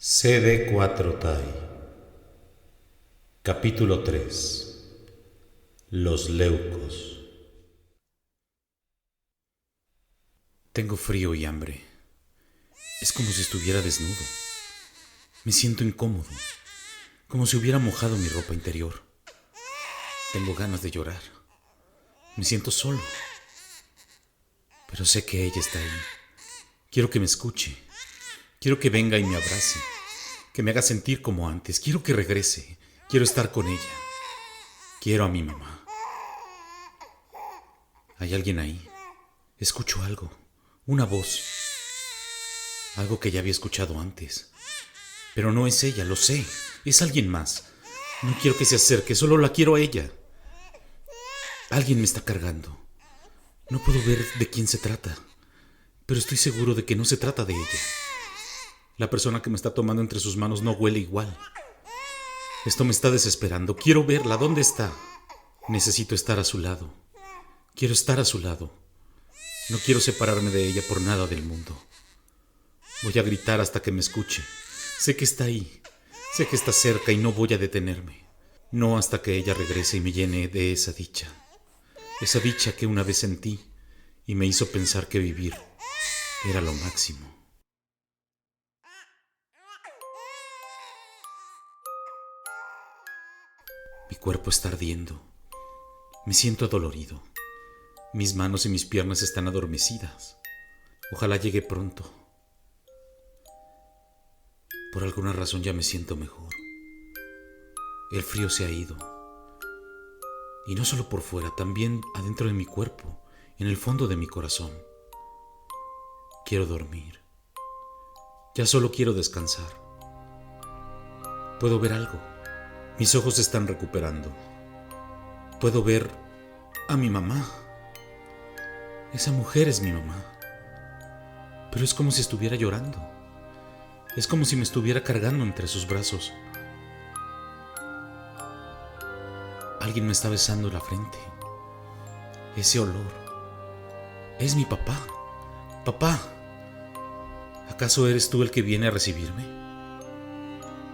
CD4 Tai. Capítulo 3. Los leucos. Tengo frío y hambre. Es como si estuviera desnudo. Me siento incómodo, como si hubiera mojado mi ropa interior. Tengo ganas de llorar. Me siento solo. Pero sé que ella está ahí. Quiero que me escuche. Quiero que venga y me abrace. Que me haga sentir como antes. Quiero que regrese. Quiero estar con ella. Quiero a mi mamá. ¿Hay alguien ahí? Escucho algo. Una voz. Algo que ya había escuchado antes. Pero no es ella, lo sé. Es alguien más. No quiero que se acerque, solo la quiero a ella. Alguien me está cargando. No puedo ver de quién se trata, pero estoy seguro de que no se trata de ella. La persona que me está tomando entre sus manos no huele igual. Esto me está desesperando. Quiero verla. ¿Dónde está? Necesito estar a su lado. Quiero estar a su lado. No quiero separarme de ella por nada del mundo. Voy a gritar hasta que me escuche. Sé que está ahí. Sé que está cerca y no voy a detenerme. No hasta que ella regrese y me llene de esa dicha. Esa dicha que una vez sentí y me hizo pensar que vivir era lo máximo. Mi cuerpo está ardiendo. Me siento adolorido. Mis manos y mis piernas están adormecidas. Ojalá llegue pronto. Por alguna razón ya me siento mejor. El frío se ha ido. Y no solo por fuera, también adentro de mi cuerpo, en el fondo de mi corazón. Quiero dormir. Ya solo quiero descansar. Puedo ver algo. Mis ojos se están recuperando. Puedo ver a mi mamá. Esa mujer es mi mamá. Pero es como si estuviera llorando. Es como si me estuviera cargando entre sus brazos. Alguien me está besando la frente. Ese olor. Es mi papá. Papá, ¿acaso eres tú el que viene a recibirme?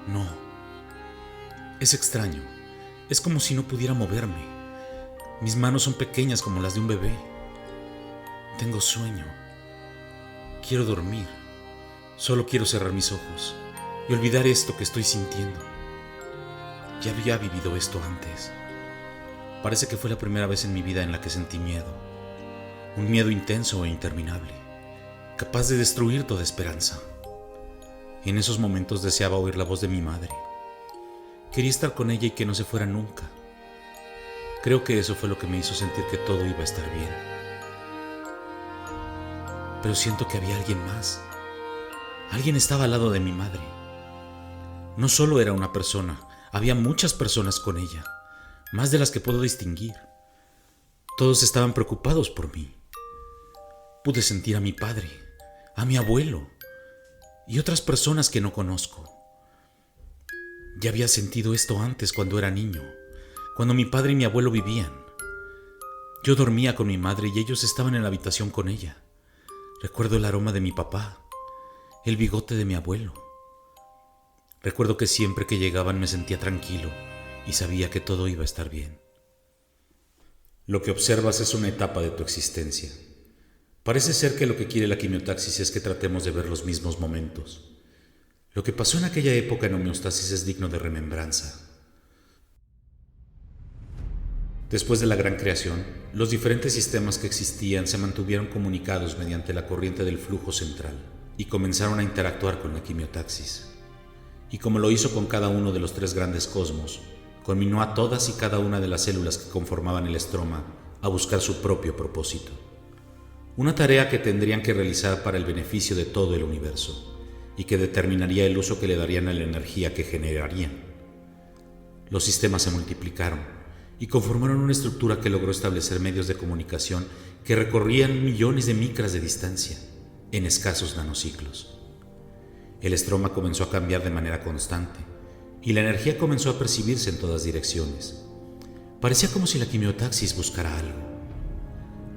No. Es extraño. Es como si no pudiera moverme. Mis manos son pequeñas como las de un bebé. Tengo sueño. Quiero dormir. Solo quiero cerrar mis ojos y olvidar esto que estoy sintiendo. Ya había vivido esto antes. Parece que fue la primera vez en mi vida en la que sentí miedo. Un miedo intenso e interminable, capaz de destruir toda esperanza. En esos momentos deseaba oír la voz de mi madre. Quería estar con ella y que no se fuera nunca. Creo que eso fue lo que me hizo sentir que todo iba a estar bien. Pero siento que había alguien más. Alguien estaba al lado de mi madre. No solo era una persona, había muchas personas con ella, más de las que puedo distinguir. Todos estaban preocupados por mí. Pude sentir a mi padre, a mi abuelo y otras personas que no conozco. Ya había sentido esto antes cuando era niño, cuando mi padre y mi abuelo vivían. Yo dormía con mi madre y ellos estaban en la habitación con ella. Recuerdo el aroma de mi papá, el bigote de mi abuelo. Recuerdo que siempre que llegaban me sentía tranquilo y sabía que todo iba a estar bien. Lo que observas es una etapa de tu existencia. Parece ser que lo que quiere la quimiotaxis es que tratemos de ver los mismos momentos. Lo que pasó en aquella época en homeostasis es digno de remembranza. Después de la gran creación, los diferentes sistemas que existían se mantuvieron comunicados mediante la corriente del flujo central y comenzaron a interactuar con la quimiotaxis. Y como lo hizo con cada uno de los tres grandes cosmos, conminó a todas y cada una de las células que conformaban el estroma a buscar su propio propósito. Una tarea que tendrían que realizar para el beneficio de todo el universo y que determinaría el uso que le darían a la energía que generarían. Los sistemas se multiplicaron y conformaron una estructura que logró establecer medios de comunicación que recorrían millones de micras de distancia en escasos nanociclos. El estroma comenzó a cambiar de manera constante y la energía comenzó a percibirse en todas direcciones. Parecía como si la quimiotaxis buscara algo.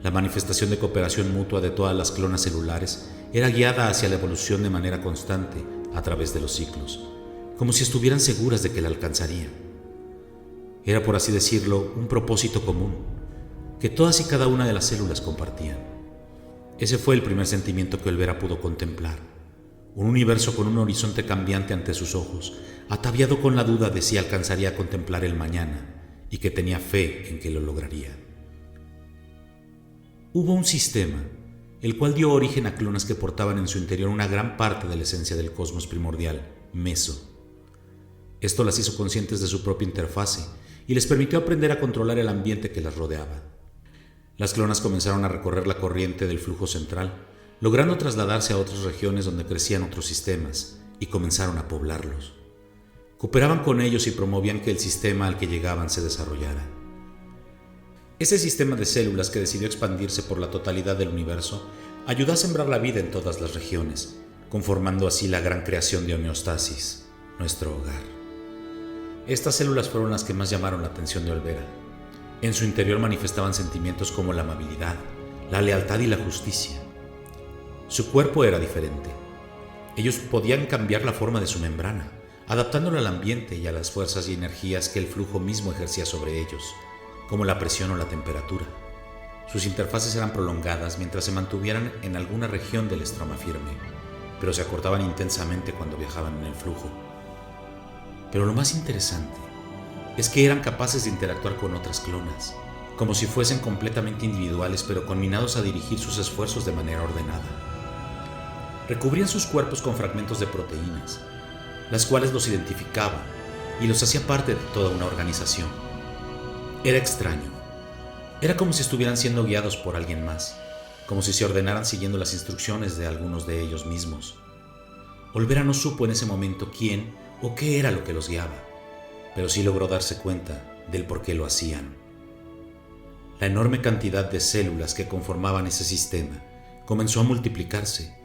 La manifestación de cooperación mutua de todas las clonas celulares era guiada hacia la evolución de manera constante a través de los ciclos, como si estuvieran seguras de que la alcanzarían. Era, por así decirlo, un propósito común, que todas y cada una de las células compartían. Ese fue el primer sentimiento que Olvera pudo contemplar, un universo con un horizonte cambiante ante sus ojos, ataviado con la duda de si alcanzaría a contemplar el mañana, y que tenía fe en que lo lograría. Hubo un sistema, el cual dio origen a clonas que portaban en su interior una gran parte de la esencia del cosmos primordial, Meso. Esto las hizo conscientes de su propia interfase y les permitió aprender a controlar el ambiente que las rodeaba. Las clonas comenzaron a recorrer la corriente del flujo central, logrando trasladarse a otras regiones donde crecían otros sistemas, y comenzaron a poblarlos. Cooperaban con ellos y promovían que el sistema al que llegaban se desarrollara. Ese sistema de células que decidió expandirse por la totalidad del universo ayudó a sembrar la vida en todas las regiones, conformando así la gran creación de homeostasis, nuestro hogar. Estas células fueron las que más llamaron la atención de Olvera. En su interior manifestaban sentimientos como la amabilidad, la lealtad y la justicia. Su cuerpo era diferente. Ellos podían cambiar la forma de su membrana, adaptándola al ambiente y a las fuerzas y energías que el flujo mismo ejercía sobre ellos, como la presión o la temperatura. Sus interfaces eran prolongadas mientras se mantuvieran en alguna región del estroma firme, pero se acortaban intensamente cuando viajaban en el flujo. Pero lo más interesante es que eran capaces de interactuar con otras clonas, como si fuesen completamente individuales pero combinados a dirigir sus esfuerzos de manera ordenada. Recubrían sus cuerpos con fragmentos de proteínas, las cuales los identificaban y los hacía parte de toda una organización. Era extraño. Era como si estuvieran siendo guiados por alguien más, como si se ordenaran siguiendo las instrucciones de algunos de ellos mismos. Olvera no supo en ese momento quién o qué era lo que los guiaba, pero sí logró darse cuenta del por qué lo hacían. La enorme cantidad de células que conformaban ese sistema comenzó a multiplicarse,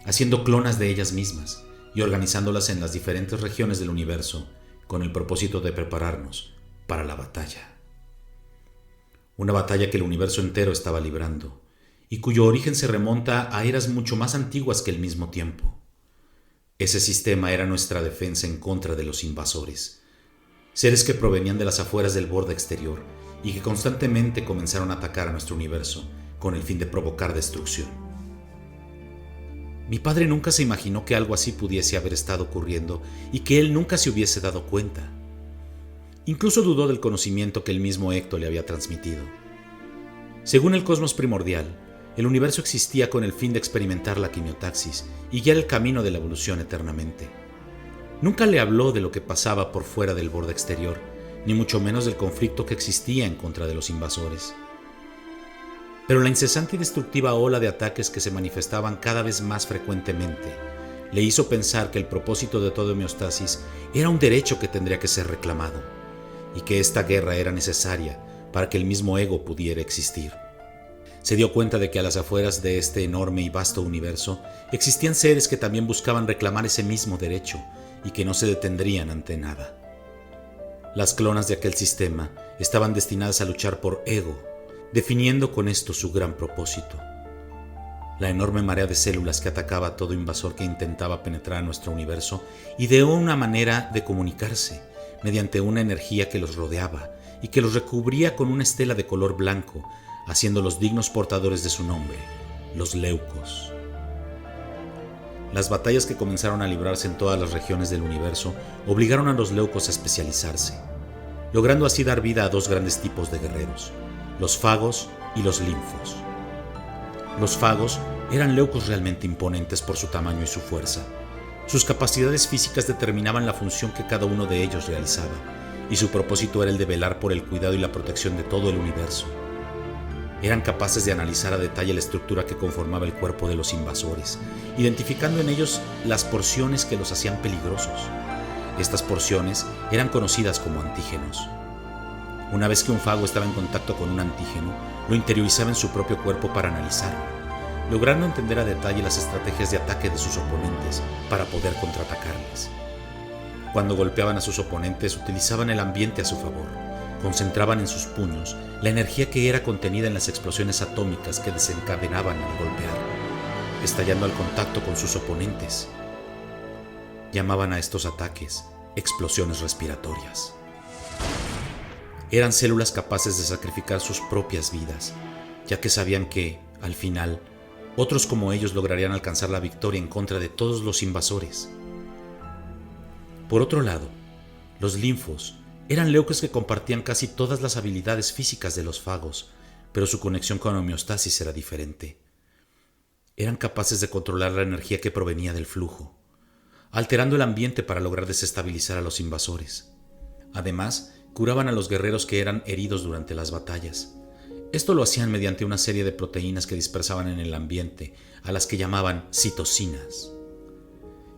haciendo clonas de ellas mismas y organizándolas en las diferentes regiones del universo con el propósito de prepararnos para la batalla. Una batalla que el universo entero estaba librando y cuyo origen se remonta a eras mucho más antiguas que el mismo tiempo. Ese sistema era nuestra defensa en contra de los invasores, seres que provenían de las afueras del borde exterior y que constantemente comenzaron a atacar a nuestro universo con el fin de provocar destrucción. Mi padre nunca se imaginó que algo así pudiese haber estado ocurriendo y que él nunca se hubiese dado cuenta. Incluso dudó del conocimiento que el mismo Héctor le había transmitido. Según el cosmos primordial, el universo existía con el fin de experimentar la quimiotaxis y guiar el camino de la evolución eternamente. Nunca le habló de lo que pasaba por fuera del borde exterior, ni mucho menos del conflicto que existía en contra de los invasores. Pero la incesante y destructiva ola de ataques que se manifestaban cada vez más frecuentemente le hizo pensar que el propósito de toda homeostasis era un derecho que tendría que ser reclamado, y que esta guerra era necesaria para que el mismo ego pudiera existir. Se dio cuenta de que a las afueras de este enorme y vasto universo existían seres que también buscaban reclamar ese mismo derecho y que no se detendrían ante nada. Las clonas de aquel sistema estaban destinadas a luchar por ego, definiendo con esto su gran propósito. La enorme marea de células que atacaba a todo invasor que intentaba penetrar a nuestro universo ideó una manera de comunicarse mediante una energía que los rodeaba y que los recubría con una estela de color blanco, haciéndolos dignos portadores de su nombre, los Leucos. Las batallas que comenzaron a librarse en todas las regiones del universo obligaron a los Leucos a especializarse, logrando así dar vida a dos grandes tipos de guerreros, los Fagos y los Linfos. Los Fagos eran Leucos realmente imponentes por su tamaño y su fuerza. Sus capacidades físicas determinaban la función que cada uno de ellos realizaba, y su propósito era el de velar por el cuidado y la protección de todo el universo. Eran capaces de analizar a detalle la estructura que conformaba el cuerpo de los invasores, identificando en ellos las porciones que los hacían peligrosos. Estas porciones eran conocidas como antígenos. Una vez que un fago estaba en contacto con un antígeno, lo interiorizaba en su propio cuerpo para analizarlo, logrando entender a detalle las estrategias de ataque de sus oponentes para poder contraatacarles. Cuando golpeaban a sus oponentes, utilizaban el ambiente a su favor. Concentraban en sus puños la energía que era contenida en las explosiones atómicas que desencadenaban al golpear, estallando al contacto con sus oponentes. llamaban a estos ataques explosiones respiratorias. Eran células capaces de sacrificar sus propias vidas, ya que sabían que, al final, otros como ellos lograrían alcanzar la victoria en contra de todos los invasores. Por otro lado, los linfos eran leucos que compartían casi todas las habilidades físicas de los fagos, pero su conexión con homeostasis era diferente. Eran capaces de controlar la energía que provenía del flujo, alterando el ambiente para lograr desestabilizar a los invasores. Además, curaban a los guerreros que eran heridos durante las batallas. Esto lo hacían mediante una serie de proteínas que dispersaban en el ambiente, a las que llamaban citocinas.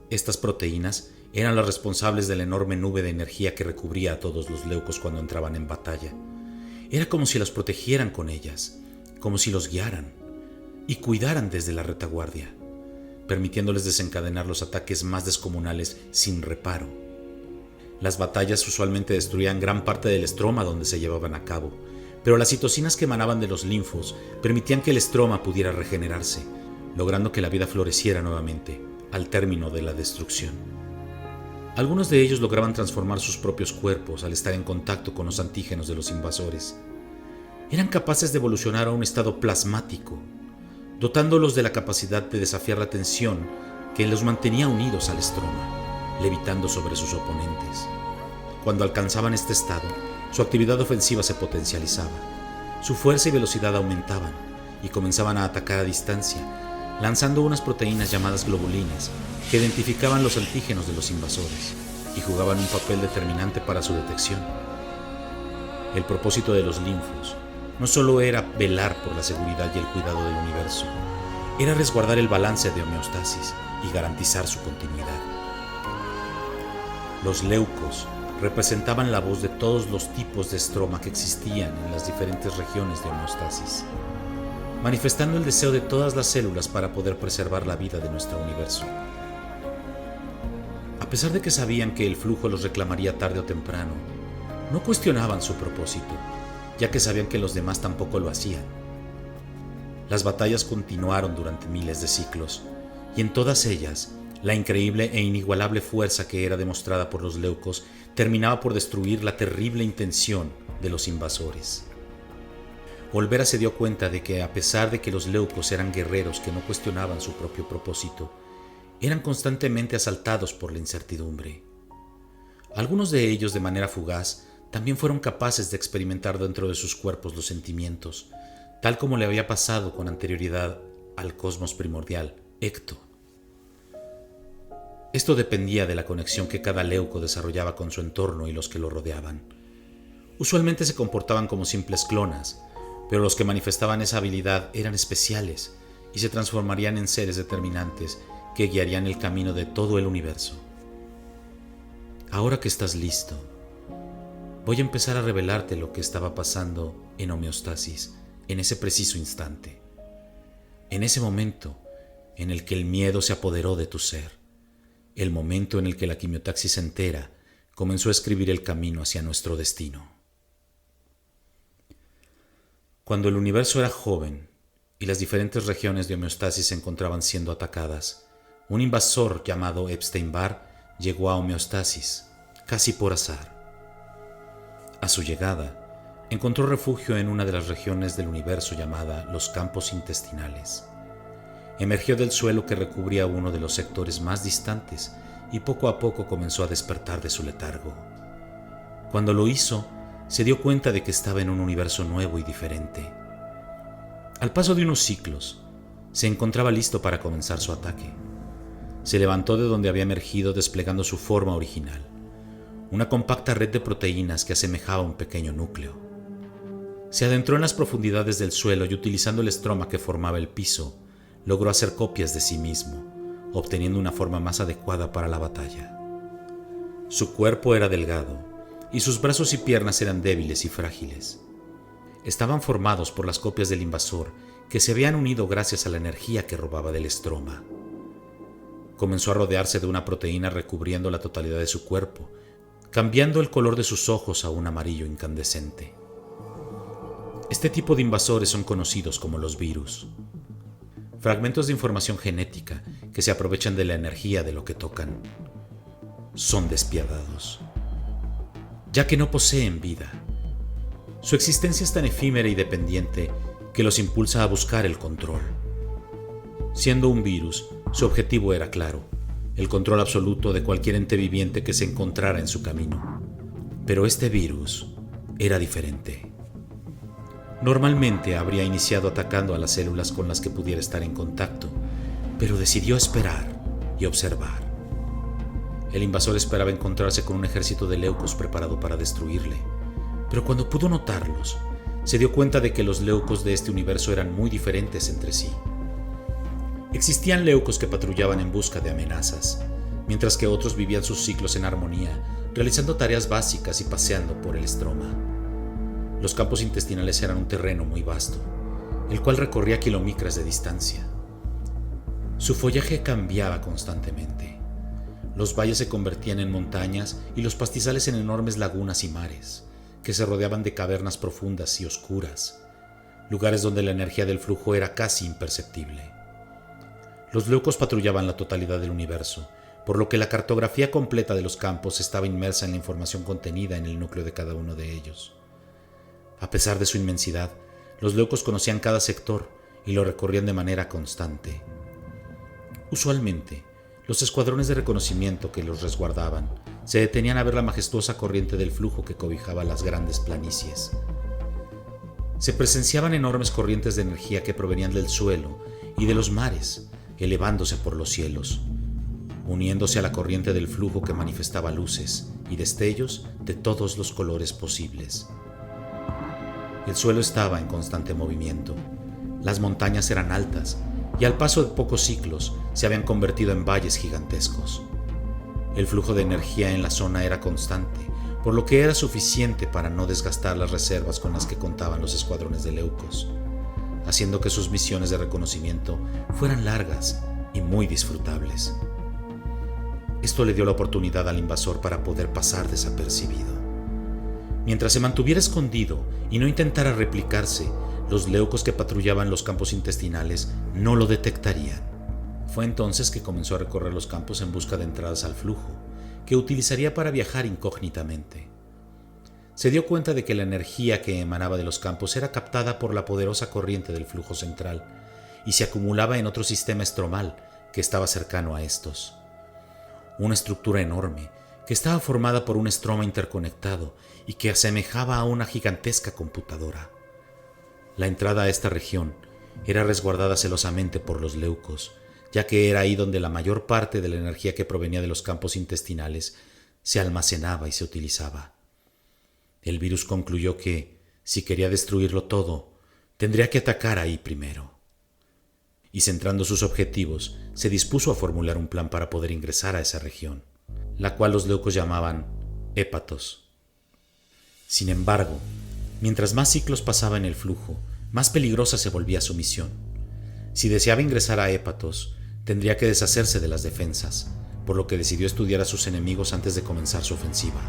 Estas proteínas eran las responsables de la enorme nube de energía que recubría a todos los leucos cuando entraban en batalla. Era como si los protegieran con ellas, como si los guiaran y cuidaran desde la retaguardia, permitiéndoles desencadenar los ataques más descomunales sin reparo. Las batallas usualmente destruían gran parte del estroma donde se llevaban a cabo, pero las citocinas que emanaban de los linfos permitían que el estroma pudiera regenerarse, logrando que la vida floreciera nuevamente al término de la destrucción. Algunos de ellos lograban transformar sus propios cuerpos al estar en contacto con los antígenos de los invasores. Eran capaces de evolucionar a un estado plasmático, dotándolos de la capacidad de desafiar la tensión que los mantenía unidos al estroma, levitando sobre sus oponentes. Cuando alcanzaban este estado, su actividad ofensiva se potencializaba, su fuerza y velocidad aumentaban y comenzaban a atacar a distancia, lanzando unas proteínas llamadas globulines que identificaban los antígenos de los invasores y jugaban un papel determinante para su detección. El propósito de los linfos no solo era velar por la seguridad y el cuidado del universo, era resguardar el balance de homeostasis y garantizar su continuidad. Los leucos representaban la voz de todos los tipos de estroma que existían en las diferentes regiones de homeostasis, manifestando el deseo de todas las células para poder preservar la vida de nuestro universo. A pesar de que sabían que el flujo los reclamaría tarde o temprano, no cuestionaban su propósito, ya que sabían que los demás tampoco lo hacían. Las batallas continuaron durante miles de ciclos, y en todas ellas, la increíble e inigualable fuerza que era demostrada por los leucos terminaba por destruir la terrible intención de los invasores. Olvera se dio cuenta de que, a pesar de que los leucos eran guerreros que no cuestionaban su propio propósito, eran constantemente asaltados por la incertidumbre. Algunos de ellos, de manera fugaz, también fueron capaces de experimentar dentro de sus cuerpos los sentimientos, tal como le había pasado con anterioridad al cosmos primordial, Ecto. Esto dependía de la conexión que cada leuco desarrollaba con su entorno y los que lo rodeaban. Usualmente se comportaban como simples clonas, pero los que manifestaban esa habilidad eran especiales y se transformarían en seres determinantes que guiarían el camino de todo el universo. Ahora que estás listo, voy a empezar a revelarte lo que estaba pasando en homeostasis en ese preciso instante, en ese momento en el que el miedo se apoderó de tu ser, el momento en el que la quimiotaxis entera comenzó a escribir el camino hacia nuestro destino. Cuando el universo era joven y las diferentes regiones de homeostasis se encontraban siendo atacadas, un invasor llamado Epstein-Barr llegó a homeostasis, casi por azar. A su llegada, encontró refugio en una de las regiones del universo llamada los campos intestinales. Emergió del suelo que recubría uno de los sectores más distantes y poco a poco comenzó a despertar de su letargo. Cuando lo hizo, se dio cuenta de que estaba en un universo nuevo y diferente. Al paso de unos ciclos, se encontraba listo para comenzar su ataque. Se levantó de donde había emergido desplegando su forma original, una compacta red de proteínas que asemejaba un pequeño núcleo. Se adentró en las profundidades del suelo y utilizando el estroma que formaba el piso, logró hacer copias de sí mismo, obteniendo una forma más adecuada para la batalla. Su cuerpo era delgado y sus brazos y piernas eran débiles y frágiles. Estaban formados por las copias del invasor que se habían unido gracias a la energía que robaba del estroma. Comenzó a rodearse de una proteína recubriendo la totalidad de su cuerpo, cambiando el color de sus ojos a un amarillo incandescente. Este tipo de invasores son conocidos como los virus. Fragmentos de información genética que se aprovechan de la energía de lo que tocan. son despiadados, ya que no poseen vida. Su existencia es tan efímera y dependiente que los impulsa a buscar el control. Siendo un virus, su objetivo era claro: el control absoluto de cualquier ente viviente que se encontrara en su camino. Pero este virus era diferente. Normalmente habría iniciado atacando a las células con las que pudiera estar en contacto, pero decidió esperar y observar. El invasor esperaba encontrarse con un ejército de leucos preparado para destruirle, pero cuando pudo notarlos, se dio cuenta de que los leucos de este universo eran muy diferentes entre sí. Existían leucos que patrullaban en busca de amenazas, mientras que otros vivían sus ciclos en armonía, realizando tareas básicas y paseando por el estroma. Los campos intestinales eran un terreno muy vasto, el cual recorría kilómetros de distancia. Su follaje cambiaba constantemente. Los valles se convertían en montañas y los pastizales en enormes lagunas y mares, que se rodeaban de cavernas profundas y oscuras, lugares donde la energía del flujo era casi imperceptible. Los leucos patrullaban la totalidad del universo, por lo que la cartografía completa de los campos estaba inmersa en la información contenida en el núcleo de cada uno de ellos. A pesar de su inmensidad, los leucos conocían cada sector y lo recorrían de manera constante. Usualmente, los escuadrones de reconocimiento que los resguardaban se detenían a ver la majestuosa corriente del flujo que cobijaba las grandes planicies. Se presenciaban enormes corrientes de energía que provenían del suelo y de los mares, elevándose por los cielos, uniéndose a la corriente del flujo que manifestaba luces y destellos de todos los colores posibles. El suelo estaba en constante movimiento, las montañas eran altas y al paso de pocos ciclos se habían convertido en valles gigantescos. El flujo de energía en la zona era constante, por lo que era suficiente para no desgastar las reservas con las que contaban los escuadrones de leucos, haciendo que sus misiones de reconocimiento fueran largas y muy disfrutables. Esto le dio la oportunidad al invasor para poder pasar desapercibido. Mientras se mantuviera escondido y no intentara replicarse, los leucos que patrullaban los campos intestinales no lo detectarían. Fue entonces que comenzó a recorrer los campos en busca de entradas al flujo, que utilizaría para viajar incógnitamente. Se dio cuenta de que la energía que emanaba de los campos era captada por la poderosa corriente del flujo central y se acumulaba en otro sistema estromal que estaba cercano a estos. Una estructura enorme que estaba formada por un estroma interconectado y que asemejaba a una gigantesca computadora. La entrada a esta región era resguardada celosamente por los leucos, ya que era ahí donde la mayor parte de la energía que provenía de los campos intestinales se almacenaba y se utilizaba. El virus concluyó que, si quería destruirlo todo, tendría que atacar ahí primero. Y centrando sus objetivos, se dispuso a formular un plan para poder ingresar a esa región, la cual los leucos llamaban Hépatos. Sin embargo, mientras más ciclos pasaba en el flujo, más peligrosa se volvía su misión. Si deseaba ingresar a Hépatos, tendría que deshacerse de las defensas, por lo que decidió estudiar a sus enemigos antes de comenzar su ofensiva.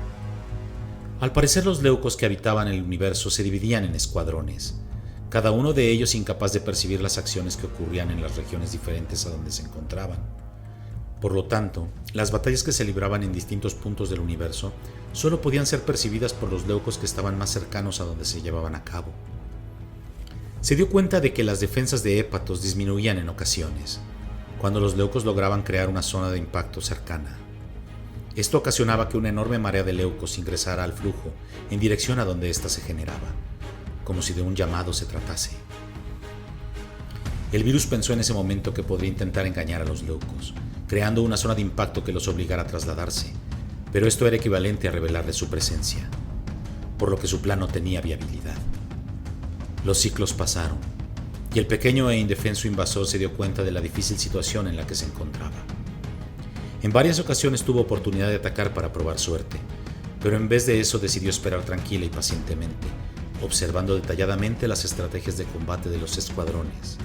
Al parecer, los leucos que habitaban el universo se dividían en escuadrones, cada uno de ellos incapaz de percibir las acciones que ocurrían en las regiones diferentes a donde se encontraban. Por lo tanto, las batallas que se libraban en distintos puntos del universo solo podían ser percibidas por los leucos que estaban más cercanos a donde se llevaban a cabo. Se dio cuenta de que las defensas de Hépatos disminuían en ocasiones, cuando los leucos lograban crear una zona de impacto cercana. Esto ocasionaba que una enorme marea de leucos ingresara al flujo en dirección a donde ésta se generaba, como si de un llamado se tratase. El virus pensó en ese momento que podría intentar engañar a los leucos, creando una zona de impacto que los obligara a trasladarse, pero esto era equivalente a revelarles su presencia, por lo que su plan no tenía viabilidad. Los ciclos pasaron, y el pequeño e indefenso invasor se dio cuenta de la difícil situación en la que se encontraba. En varias ocasiones tuvo oportunidad de atacar para probar suerte, pero en vez de eso decidió esperar tranquila y pacientemente, observando detalladamente las estrategias de combate de los escuadrones.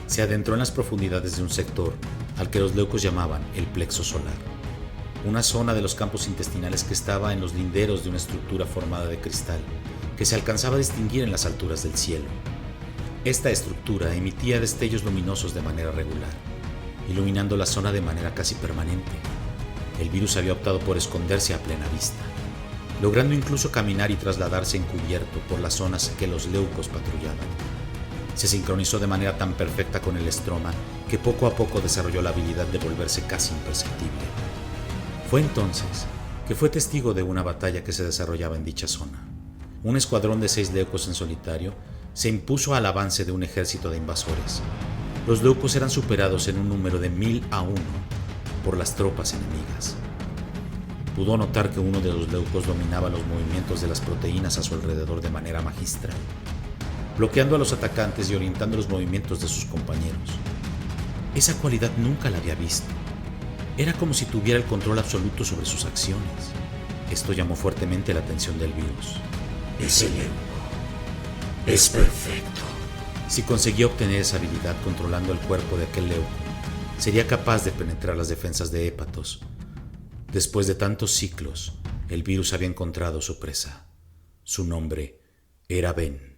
Se adentró en las profundidades de un sector al que los leucos llamaban el plexo solar, una zona de los campos intestinales que estaba en los linderos de una estructura formada de cristal que se alcanzaba a distinguir en las alturas del cielo. Esta estructura emitía destellos luminosos de manera regular, iluminando la zona de manera casi permanente. El virus había optado por esconderse a plena vista, logrando incluso caminar y trasladarse encubierto por las zonas que los leucos patrullaban. Se sincronizó de manera tan perfecta con el estroma que poco a poco desarrolló la habilidad de volverse casi imperceptible. Fue entonces que fue testigo de una batalla que se desarrollaba en dicha zona. Un escuadrón de 6 leucos en solitario se impuso al avance de un ejército de invasores. Los leucos eran superados en un número de 1000 a 1 por las tropas enemigas. Pudo notar que uno de los leucos dominaba los movimientos de las proteínas a su alrededor de manera magistral, bloqueando a los atacantes y orientando los movimientos de sus compañeros. Esa cualidad nunca la había visto. Era como si tuviera el control absoluto sobre sus acciones. Esto llamó fuertemente la atención del virus. Ese leuco es perfecto. Si conseguía obtener esa habilidad controlando el cuerpo de aquel leuco, sería capaz de penetrar las defensas de Hépatos. Después de tantos ciclos, el virus había encontrado su presa. Su nombre era Ben.